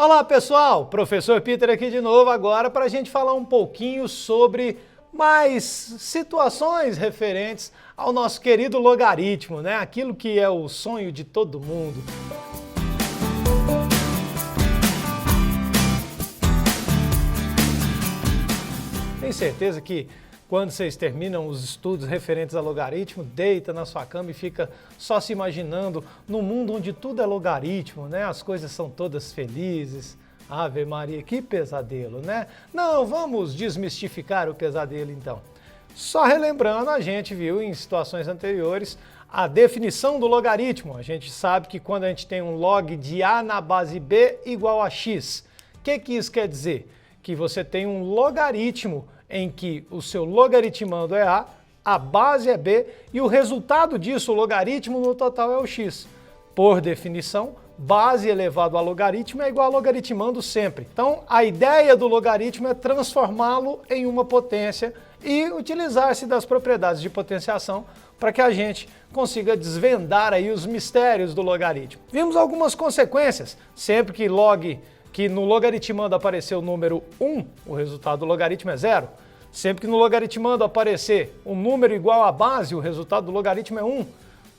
Olá pessoal, professor Peter aqui de novo agora para a gente falar um pouquinho sobre mais situações referentes ao nosso querido logaritmo, né? Aquilo que é o sonho de todo mundo. Tenho certeza que quando vocês terminam os estudos referentes a logaritmo, deita na sua cama e fica só se imaginando num mundo onde tudo é logaritmo, né? As coisas são todas felizes. Ave Maria, que pesadelo, né? Não, vamos desmistificar o pesadelo então. Só relembrando, a gente viu em situações anteriores a definição do logaritmo. A gente sabe que quando a gente tem um log de A na base B igual a X, o que isso quer dizer? Que você tem um logaritmo em que o seu logaritmando é a base é B e o resultado disso, o logaritmo no total é o X. Por definição, base elevado a logaritmo é igual a logaritmando sempre. Então, a ideia do logaritmo é transformá-lo em uma potência e utilizar-se das propriedades de potenciação para que a gente consiga desvendar aí os mistérios do logaritmo. Vimos algumas consequências, sempre que no logaritmando aparecer o número 1, o resultado do logaritmo é 0. Sempre que no logaritmando aparecer um número igual à base, o resultado do logaritmo é 1.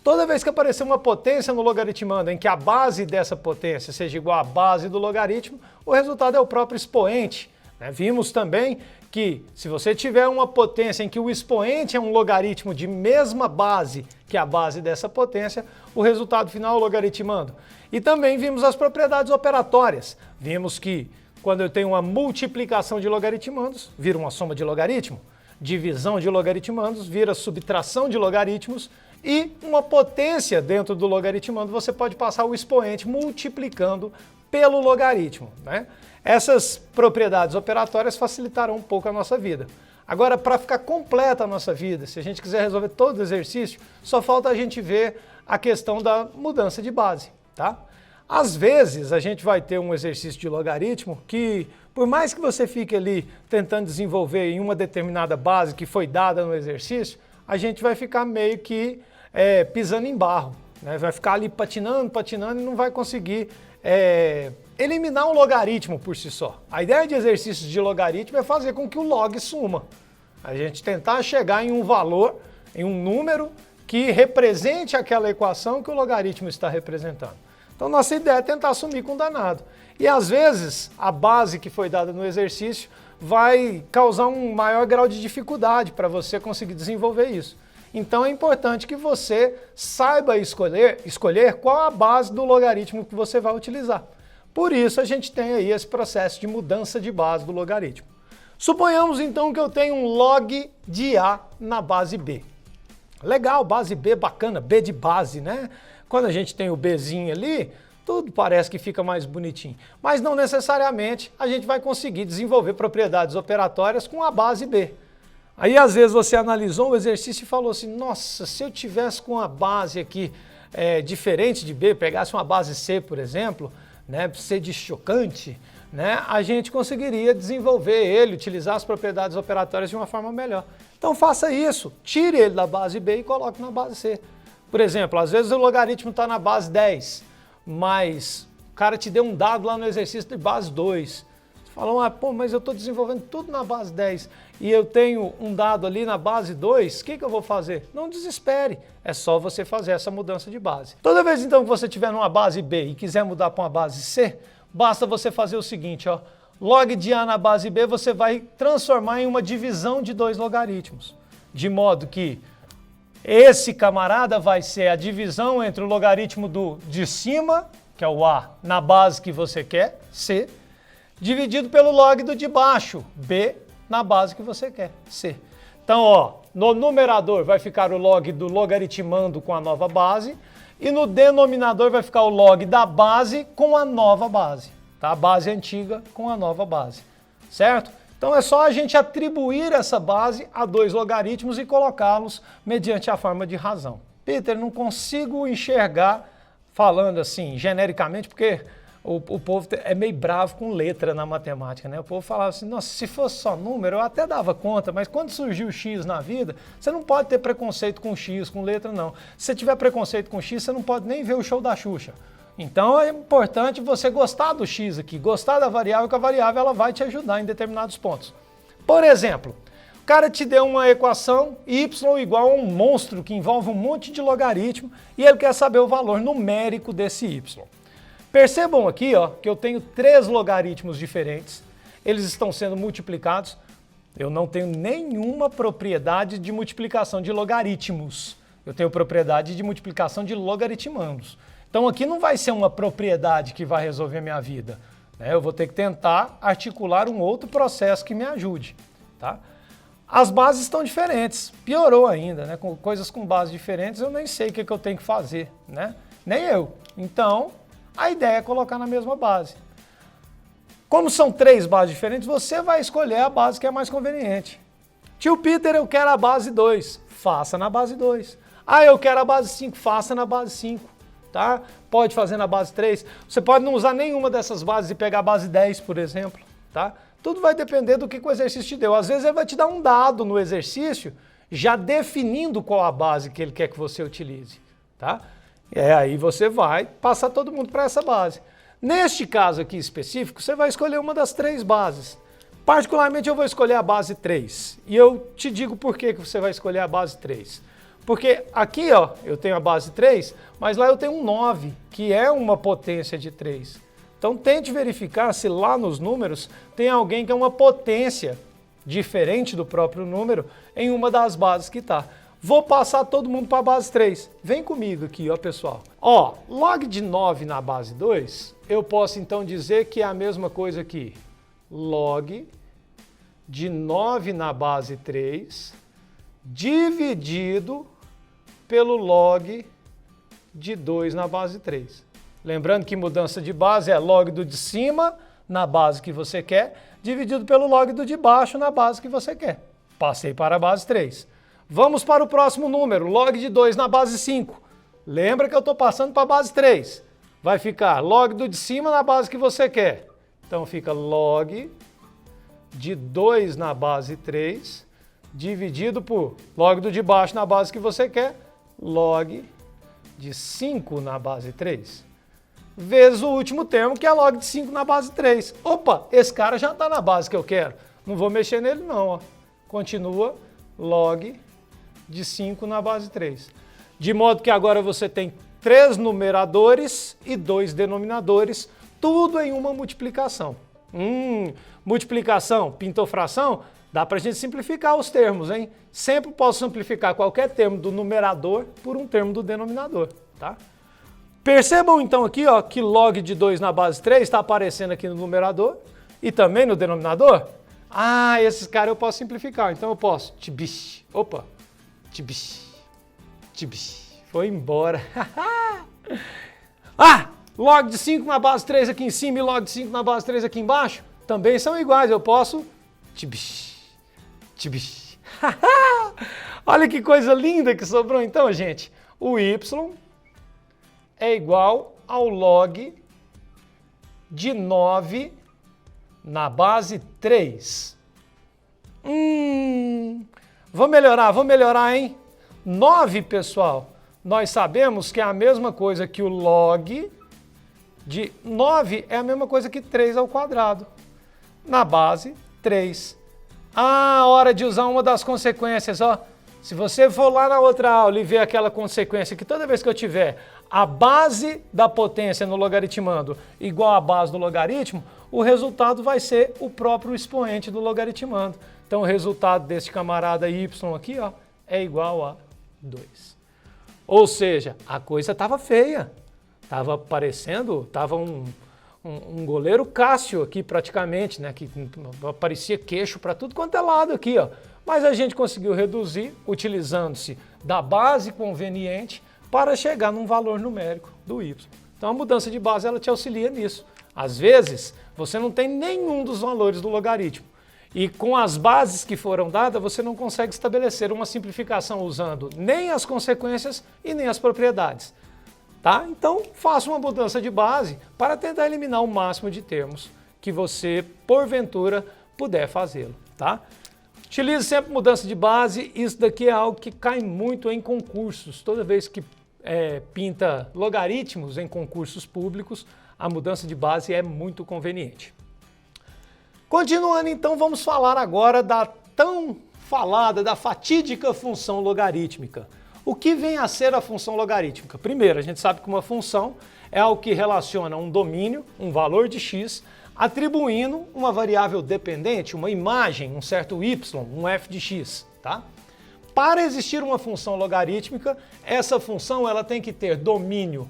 Toda vez que aparecer uma potência no logaritmando em que a base dessa potência seja igual à base do logaritmo, o resultado é o próprio expoente. Vimos também que se você tiver uma potência em que o expoente é um logaritmo de mesma base que a base dessa potência, o resultado final é o logaritmando. E também vimos as propriedades operatórias. Vimos que quando eu tenho uma multiplicação de logaritmandos, vira uma soma de logaritmo, divisão de logaritmandos, vira subtração de logaritmos, e uma potência dentro do logaritmando, você pode passar o expoente multiplicando pelo logaritmo, né? Essas propriedades operatórias facilitarão um pouco a nossa vida. Agora, para ficar completa a nossa vida, se a gente quiser resolver todo o exercício, só falta a gente ver a questão da mudança de base, tá? Às vezes, a gente vai ter um exercício de logaritmo que, por mais que você fique ali tentando desenvolver em uma determinada base que foi dada no exercício, a gente vai ficar meio que pisando em barro, né? Vai ficar ali patinando e não vai conseguir eliminar um logaritmo por si só. A ideia de exercícios de logaritmo é fazer com que o log suma. A gente tentar chegar em um valor, em um número que represente aquela equação que o logaritmo está representando. Então nossa ideia é tentar sumir com o danado. E às vezes a base que foi dada no exercício vai causar um maior grau de dificuldade para você conseguir desenvolver isso. Então é importante que você saiba escolher qual a base do logaritmo que você vai utilizar. Por isso a gente tem aí esse processo de mudança de base do logaritmo. Suponhamos então que eu tenho um log de A na base B. Legal, base B, bacana, B de base, né? Quando a gente tem o Bzinho ali, tudo parece que fica mais bonitinho. Mas não necessariamente a gente vai conseguir desenvolver propriedades operatórias com a base B. Aí às vezes você analisou um exercício e falou assim, nossa, se eu tivesse com a base aqui diferente de B, pegasse uma base C, por exemplo, né, C de chocante, né, a gente conseguiria desenvolver ele, utilizar as propriedades operatórias de uma forma melhor. Então faça isso, tire ele da base B e coloque na base C. Por exemplo, às vezes o logaritmo está na base 10, mas o cara te deu um dado lá no exercício de base 2. Você fala, pô, mas eu estou desenvolvendo tudo na base 10 e eu tenho um dado ali na base 2, o que eu vou fazer? Não desespere, é só você fazer essa mudança de base. Toda vez então que você tiver numa base B e quiser mudar para uma base C, basta você fazer o seguinte, ó, log de A na base B você vai transformar em uma divisão de dois logaritmos, de modo que esse camarada vai ser a divisão entre o logaritmo de cima, que é o A, na base que você quer, C, dividido pelo log do de baixo, B, na base que você quer, C. Então, ó, no numerador vai ficar o log do logaritmando com a nova base e no denominador vai ficar o log da base com a nova base, tá? A base antiga com a nova base, certo? Então é só a gente atribuir essa base a dois logaritmos e colocá-los mediante a forma de razão. Peter, não consigo enxergar, falando assim, genericamente, porque o povo é meio bravo com letra na matemática, né? O povo falava assim, nossa, se fosse só número, eu até dava conta, mas quando surgiu o X na vida, você não pode ter preconceito com X, com letra, não. Se você tiver preconceito com X, você não pode nem ver o show da Xuxa. Então é importante você gostar do x aqui, gostar da variável, que a variável ela vai te ajudar em determinados pontos. Por exemplo, o cara te deu uma equação y igual a um monstro que envolve um monte de logaritmo e ele quer saber o valor numérico desse y. Percebam aqui ó, que eu tenho 3 logaritmos diferentes, eles estão sendo multiplicados. Eu não tenho nenhuma propriedade de multiplicação de logaritmos, eu tenho propriedade de multiplicação de logaritmandos. Então aqui não vai ser uma propriedade que vai resolver a minha vida, né? Eu vou ter que tentar articular um outro processo que me ajude, tá? As bases estão diferentes, piorou ainda, né? Com coisas com bases diferentes eu nem sei o que eu tenho que fazer, né? Nem eu. Então a ideia é colocar na mesma base. Como são 3 bases diferentes, você vai escolher a base que é mais conveniente. Tio Peter, eu quero a base 2, faça na base 2. Ah, eu quero a base 5, faça na base 5. Tá? Pode fazer na base 3. Você pode não usar nenhuma dessas bases e pegar a base 10, por exemplo. Tá? Tudo vai depender do que o exercício te deu. Às vezes ele vai te dar um dado no exercício, já definindo qual a base que ele quer que você utilize. Tá? Aí você vai passar todo mundo para essa base. Neste caso aqui específico, você vai escolher uma das 3 bases. Particularmente eu vou escolher a base 3. E eu te digo por que você vai escolher a base 3. Porque aqui ó, eu tenho a base 3, mas lá eu tenho um 9, que é uma potência de 3. Então tente verificar se lá nos números tem alguém que é uma potência diferente do próprio número em uma das bases que está. Vou passar todo mundo para a base 3. Vem comigo aqui, ó, pessoal. Ó, log de 9 na base 2, eu posso então dizer que é a mesma coisa aqui. Log de 9 na base 3 dividido pelo log de 2 na base 3. Lembrando que mudança de base é log do de cima na base que você quer, dividido pelo log do de baixo na base que você quer. Passei para a base 3. Vamos para o próximo número, log de 2 na base 5. Lembra que eu estou passando para a base 3. Vai ficar log do de cima na base que você quer. Então fica log de 2 na base 3, dividido por log do de baixo na base que você quer, log de 5 na base 3, vezes o último termo, que é log de 5 na base 3. Opa, esse cara já está na base que eu quero. Não vou mexer nele não. Ó. Continua log de 5 na base 3. De modo que agora você tem 3 numeradores e 2 denominadores, tudo em uma multiplicação. Multiplicação, pintou fração, dá para a gente simplificar os termos, hein? Sempre posso simplificar qualquer termo do numerador por um termo do denominador, tá? Percebam então aqui ó, que log de 2 na base 3 está aparecendo aqui no numerador e também no denominador. Ah, esses caras eu posso simplificar, então eu posso tibish, opa, tibish, foi embora. Ah, log de 5 na base 3 aqui em cima e log de 5 na base 3 aqui embaixo também são iguais, eu posso tibish. Olha que coisa linda que sobrou então, gente. O y é igual ao log de 9 na base 3. Vou melhorar, hein? 9, pessoal, nós sabemos que é a mesma coisa que o log de 9 é a mesma coisa que 3 ao quadrado, na base 3. Ah, hora de usar uma das consequências, ó. Se você for lá na outra aula e ver aquela consequência que toda vez que eu tiver a base da potência no logaritmando igual à base do logaritmo, o resultado vai ser o próprio expoente do logaritmando. Então o resultado desse camarada y aqui, ó, é igual a 2. Ou seja, a coisa estava feia. Estava parecendo, estava um goleiro Cássio aqui praticamente, né? Que aparecia queixo para tudo quanto é lado aqui, ó. Mas a gente conseguiu reduzir utilizando-se da base conveniente para chegar num valor numérico do y. Então a mudança de base ela te auxilia nisso. Às vezes você não tem nenhum dos valores do logaritmo e com as bases que foram dadas você não consegue estabelecer uma simplificação usando nem as consequências e nem as propriedades. Tá? Então faça uma mudança de base para tentar eliminar o máximo de termos que você porventura puder fazê-lo. Tá? Utilize sempre mudança de base, isso daqui é algo que cai muito em concursos. Toda vez que pinta logaritmos em concursos públicos, a mudança de base é muito conveniente. Continuando então, vamos falar agora da tão falada, da fatídica função logarítmica. O que vem a ser a função logarítmica? Primeiro, a gente sabe que uma função é algo que relaciona um domínio, um valor de x, atribuindo uma variável dependente, uma imagem, um certo y, um f de x, tá? Para existir uma função logarítmica, essa função ela tem que ter domínio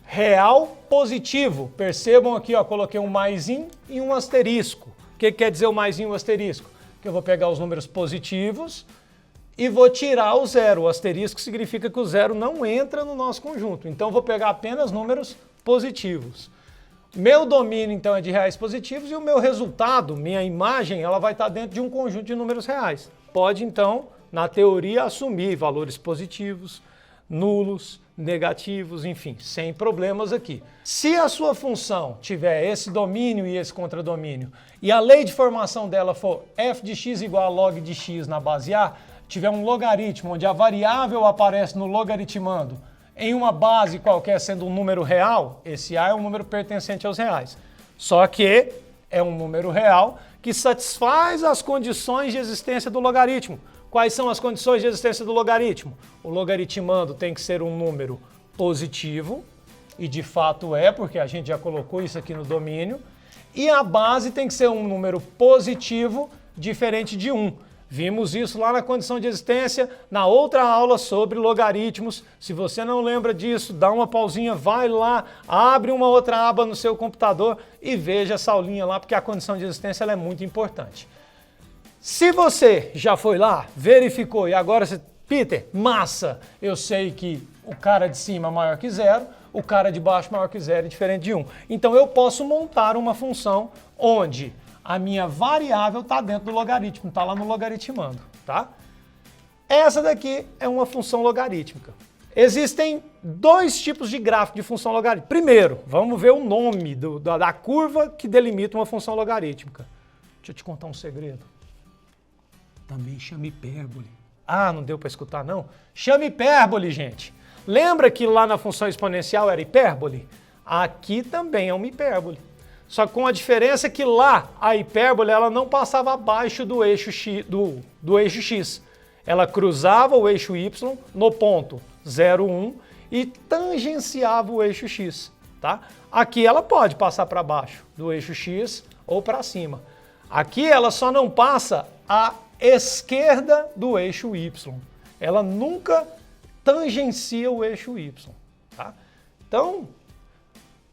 real positivo. Percebam aqui, ó, coloquei um maisinho e um asterisco. O que quer dizer o maisinho e o asterisco? Que eu vou pegar os números positivos e vou tirar o zero. O asterisco significa que o zero não entra no nosso conjunto. Então eu vou pegar apenas números positivos. Meu domínio, então, é de reais positivos e o meu resultado, minha imagem, ela vai estar dentro de um conjunto de números reais. Pode, então, na teoria, assumir valores positivos, nulos, negativos, enfim, sem problemas aqui. Se a sua função tiver esse domínio e esse contradomínio, e a lei de formação dela for f de x igual a log de x na base A, tiver um logaritmo onde a variável aparece no logaritmando em uma base qualquer sendo um número real, esse A é um número pertencente aos reais. Só que é um número real que satisfaz as condições de existência do logaritmo. Quais são as condições de existência do logaritmo? O logaritmando tem que ser um número positivo, e de fato é, porque a gente já colocou isso aqui no domínio, e a base tem que ser um número positivo diferente de 1. Vimos isso lá na condição de existência, na outra aula sobre logaritmos. Se você não lembra disso, dá uma pausinha, vai lá, abre uma outra aba no seu computador e veja essa aulinha lá, porque a condição de existência ela é muito importante. Se você já foi lá, verificou e agora você... Peter, massa, eu sei que o cara de cima é maior que zero, o cara de baixo maior que zero é diferente de 1. Então eu posso montar uma função onde a minha variável está dentro do logaritmo, está lá no logaritmando, tá? Essa daqui é uma função logarítmica. Existem dois tipos de gráfico de função logarítmica. Primeiro, vamos ver o nome da curva que delimita uma função logarítmica. Deixa eu te contar um segredo. Também chama hipérbole. Ah, não deu para escutar não? Chama hipérbole, gente. Lembra que lá na função exponencial era hipérbole? Aqui também é uma hipérbole. Só que com a diferença que lá a hipérbole ela não passava abaixo do eixo x, do eixo x. Ela cruzava o eixo y no ponto 0, 1 e tangenciava o eixo x. Tá? Aqui ela pode passar para baixo do eixo x ou para cima. Aqui ela só não passa à esquerda do eixo y. Ela nunca tangencia o eixo y. Tá? Então,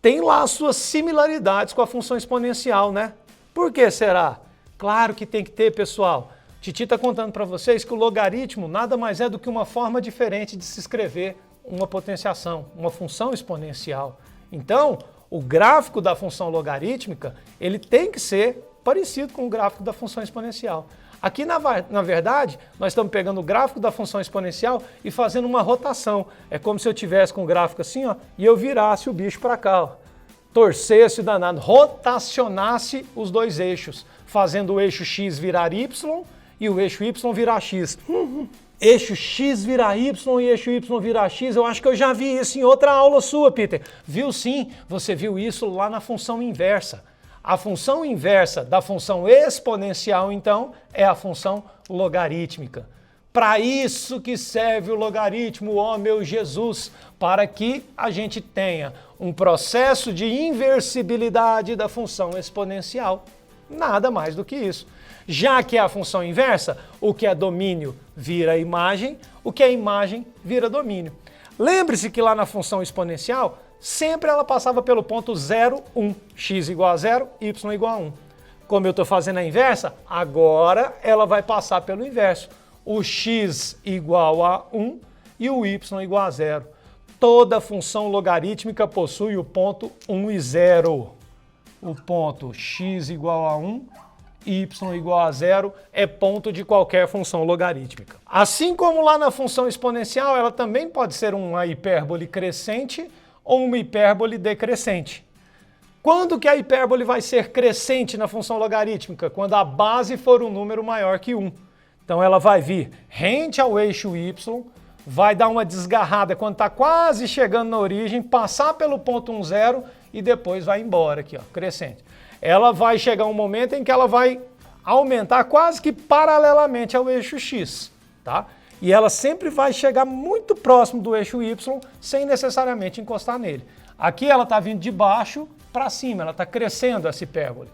tem lá as suas similaridades com a função exponencial, né? Por que será? Claro que tem que ter, pessoal. Titi está contando para vocês que o logaritmo nada mais é do que uma forma diferente de se escrever uma potenciação, uma função exponencial. Então, o gráfico da função logarítmica, ele tem que ser parecido com o gráfico da função exponencial. Aqui, na verdade, nós estamos pegando o gráfico da função exponencial e fazendo uma rotação. É como se eu tivesse com o gráfico assim, ó, e eu virasse o bicho para cá, ó. Torcesse o danado, rotacionasse os dois eixos, fazendo o eixo x virar y e o eixo y virar x. Eixo x virar y e eixo y virar x, eu acho que eu já vi isso em outra aula sua, Peter. Viu sim, você viu isso lá na função inversa. A função inversa da função exponencial, então, é a função logarítmica. Para isso que serve o logaritmo, ó meu Jesus, para que a gente tenha um processo de inversibilidade da função exponencial. Nada mais do que isso. Já que é a função inversa, o que é domínio vira imagem, o que é imagem vira domínio. Lembre-se que lá na função exponencial, sempre ela passava pelo ponto 0, 1. X igual a 0, y igual a 1. Como eu estou fazendo a inversa, agora ela vai passar pelo inverso. O x igual a 1 e o y igual a 0. Toda função logarítmica possui o ponto 1 e 0. O ponto x igual a 1, y igual a 0 é ponto de qualquer função logarítmica. Assim como lá na função exponencial, ela também pode ser uma hipérbole crescente ou uma hipérbole decrescente. Quando que a hipérbole vai ser crescente na função logarítmica? Quando a base for um número maior que 1. Então ela vai vir rente ao eixo y, vai dar uma desgarrada quando está quase chegando na origem, passar pelo ponto 1,0 e depois vai embora aqui, ó, crescente. Ela vai chegar um momento em que ela vai aumentar quase que paralelamente ao eixo X, tá? E ela sempre vai chegar muito próximo do eixo Y, sem necessariamente encostar nele. Aqui ela está vindo de baixo para cima, ela está crescendo essa hipérbole.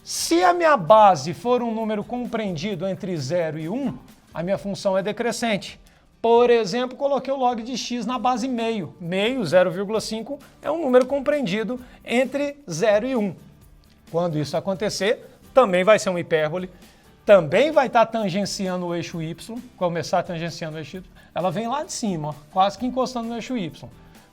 Se a minha base for um número compreendido entre 0 e 1, a minha função é decrescente. Por exemplo, coloquei o log de x na base meio. Meio, 0,5, é um número compreendido entre 0 e 1. Quando isso acontecer, também vai ser uma hipérbole, também vai estar tangenciando o eixo y, começar tangenciando o eixo y, ela vem lá de cima, ó, quase que encostando no eixo y.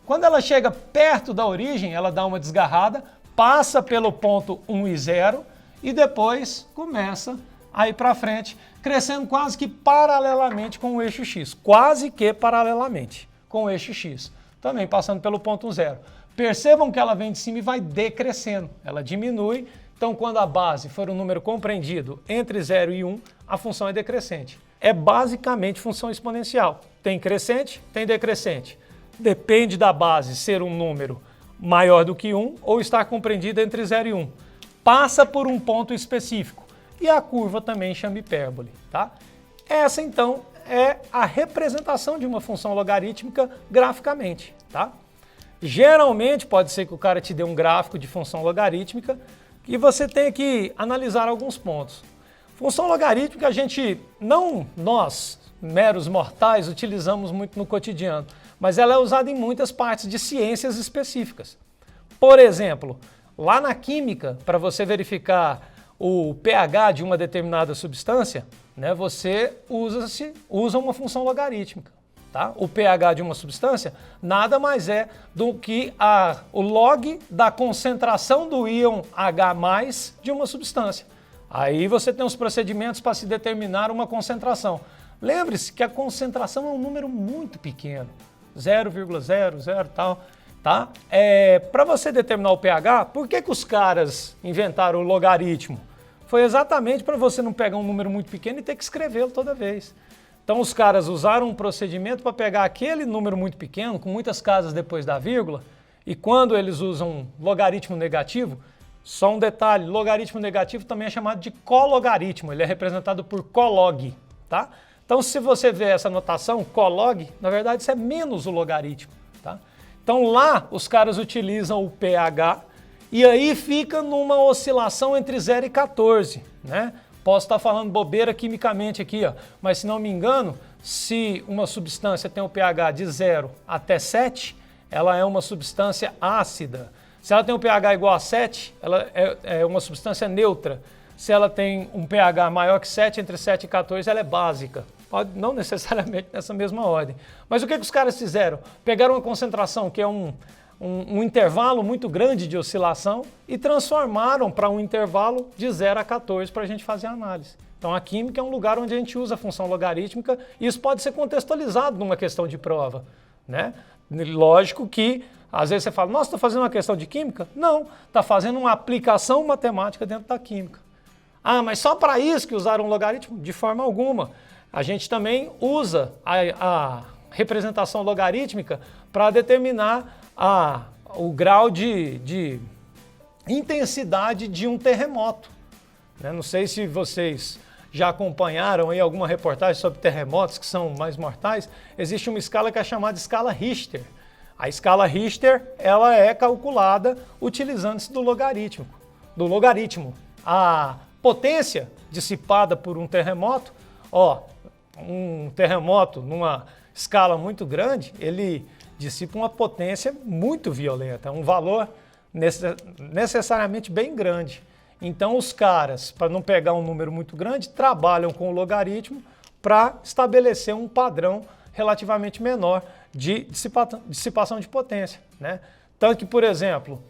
Quando ela chega perto da origem, ela dá uma desgarrada, passa pelo ponto 1 e 0 e depois começa a ir para frente, crescendo quase que paralelamente com o eixo x, quase que paralelamente com o eixo x, também passando pelo ponto 0. Percebam que ela vem de cima e vai decrescendo, ela diminui. Então, quando a base for um número compreendido entre 0 e 1, a função é decrescente. É basicamente função exponencial. Tem crescente, tem decrescente. Depende da base ser um número maior do que 1 ou estar compreendida entre 0 e 1. Passa por um ponto específico. E a curva também chama hipérbole, tá? Essa, então, é a representação de uma função logarítmica graficamente, tá? Geralmente, pode ser que o cara te dê um gráfico de função logarítmica e você tenha que analisar alguns pontos. Função logarítmica nós, meros mortais, utilizamos muito no cotidiano, mas ela é usada em muitas partes de ciências específicas. Por exemplo, lá na química, para você verificar o pH de uma determinada substância, né, você usa uma função logarítmica. Tá? O pH de uma substância nada mais é do que o log da concentração do íon H+ de uma substância. Aí você tem os procedimentos para se determinar uma concentração. Lembre-se que a concentração é um número muito pequeno, 0,00 tal. Tá? Para você determinar o pH, por que os caras inventaram o logaritmo? Foi exatamente para você não pegar um número muito pequeno e ter que escrevê-lo toda vez. Então os caras usaram um procedimento para pegar aquele número muito pequeno, com muitas casas depois da vírgula, e quando eles usam logaritmo negativo, só um detalhe, logaritmo negativo também é chamado de cologaritmo, ele é representado por colog, tá? Então se você vê essa notação, colog, na verdade isso é menos o logaritmo, tá? Então lá os caras utilizam o pH e aí fica numa oscilação entre 0 e 14, né? Posso estar falando bobeira quimicamente aqui, ó, mas se não me engano, se uma substância tem um pH de 0 até 7, ela é uma substância ácida. Se ela tem um pH igual a 7, ela é uma substância neutra. Se ela tem um pH maior que 7, entre 7 e 14, ela é básica. Pode, não necessariamente nessa mesma ordem. Mas o que os caras fizeram? Pegaram uma concentração que é um intervalo muito grande de oscilação e transformaram para um intervalo de 0 a 14 para a gente fazer a análise. Então a química é um lugar onde a gente usa a função logarítmica e isso pode ser contextualizado numa questão de prova, né? Lógico que às vezes você fala, nossa, estou fazendo uma questão de química? Não, está fazendo uma aplicação matemática dentro da química. Ah, mas só para isso que usaram logaritmo? De forma alguma. A gente também usa a representação logarítmica para determinar o grau de intensidade de um terremoto. Não sei se vocês já acompanharam aí alguma reportagem sobre terremotos que são mais mortais. Existe uma escala que é chamada escala Richter. A escala Richter ela é calculada utilizando-se do logaritmo. A potência dissipada por um terremoto, um terremoto numa escala muito grande, ele dissipa uma potência muito violenta, um valor necessariamente bem grande. Então os caras, para não pegar um número muito grande, trabalham com o logaritmo para estabelecer um padrão relativamente menor de dissipação de potência, né? Tanto que, por exemplo,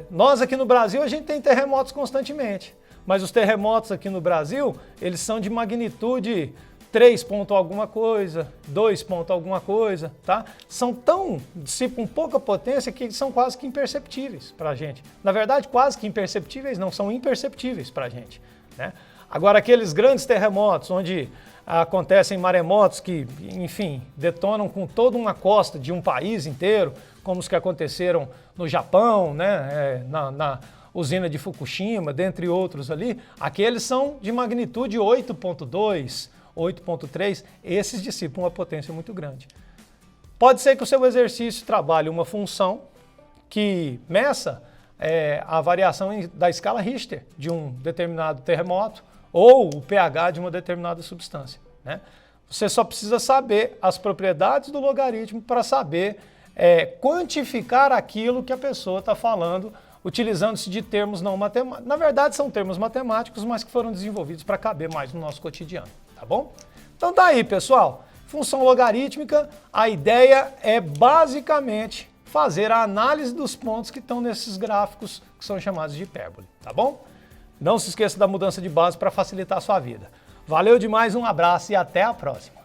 nós aqui no Brasil a gente tem terremotos constantemente, mas os terremotos aqui no Brasil, eles são de magnitude 3 ponto alguma coisa, 2 ponto alguma coisa, tá? Dissipam pouca potência que são quase que imperceptíveis para a gente. Na verdade, quase que imperceptíveis não, são imperceptíveis para a gente, né? Agora, aqueles grandes terremotos, onde acontecem maremotos que, enfim, detonam com toda uma costa de um país inteiro, como os que aconteceram no Japão, né, na usina de Fukushima, dentre outros ali, aqueles são de magnitude 8.2, 8.3, esses dissipam uma potência muito grande. Pode ser que o seu exercício trabalhe uma função que meça a variação da escala Richter de um determinado terremoto ou o pH de uma determinada substância, né? Você só precisa saber as propriedades do logaritmo para saber quantificar aquilo que a pessoa está falando, utilizando-se de termos não matemáticos. Na verdade, são termos matemáticos, mas que foram desenvolvidos para caber mais no nosso cotidiano, tá bom? Então tá aí, pessoal. Função logarítmica, a ideia é basicamente fazer a análise dos pontos que estão nesses gráficos que são chamados de hipérbole, tá bom? Não se esqueça da mudança de base para facilitar a sua vida. Valeu demais, um abraço e até a próxima!